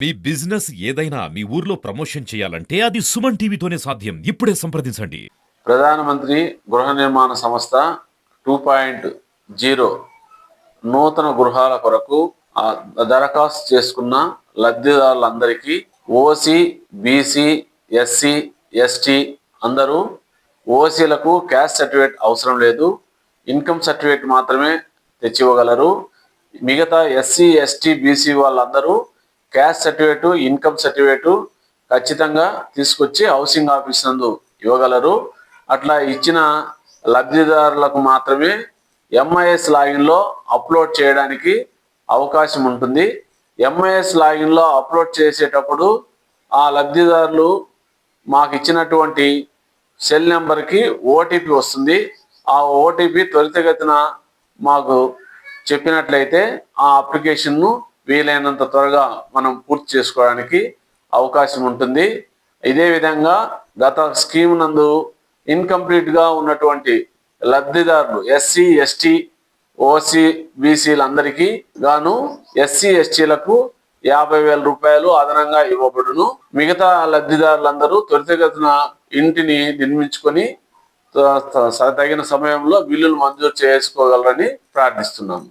మీ business ఏదైనా మీ ఊర్లో promotion చేయాలంటే అది సుమన్ టీవీతోనే సాధ్యం. ఇప్పుడే సంప్రదించండి. ప్రధానమంత్రి గృహ నిర్మాణ సంస్థ 2.0 నూతన గృహాల కొరకు దరఖాస్తు చేసుకున్న లబ్ధిదారులందరికీ ఓసీ, బీసీ, ఎస్సీ, ఎస్టీ అందరూ ఓసీలకు క్యాస్ట్ సర్టిఫికేట్ అవసరం లేదు. ఇన్కమ్ సర్టిఫికేట్ మాత్రమే తెచ్చివ్వగలరు. మిగతా ఎస్సీ, ఎస్టీ, బీసీ వాళ్ళందరూ క్యాస్ట్ సర్టిఫికేట్, ఇన్కమ్ సర్టిఫికేట్ ఖచ్చితంగా తీసుకొచ్చి హౌసింగ్ ఆఫీస్ నందు ఇవ్వగలరు. అట్లా ఇచ్చిన లబ్ధిదారులకు మాత్రమే ఎంఐఎస్ లాగిన్లో అప్లోడ్ చేయడానికి అవకాశం ఉంటుంది. ఎంఐఎస్ లాగిన్లో అప్లోడ్ చేసేటప్పుడు ఆ లబ్ధిదారులు మాకు ఇచ్చినటువంటి సెల్ నెంబర్కి ఓటీపీ వస్తుంది. ఆ ఓటీపీ త్వరితగతిన మాకు చెప్పినట్లయితే ఆ అప్లికేషన్ను వీలైనంత త్వరగా మనం పూర్తి చేసుకోవడానికి అవకాశం ఉంటుంది. ఇదే విధంగా గత స్కీమ్ నందు ఇన్కంప్లీట్గా ఉన్నటువంటి లబ్ధిదారులు ఎస్సీ, ఎస్టీ, ఓసీ, బీసీలందరికీ గాను ఎస్సీ, ఎస్టీలకు 50,000 రూపాయలు అదనంగా ఇవ్వబడును. మిగతా లబ్ధిదారులందరూ త్వరితగతిన ఇంటిని నిర్మించుకొని తగిన సమయంలో బిల్లులు మంజూరు చేసుకోగలరని ప్రార్థిస్తున్నాను.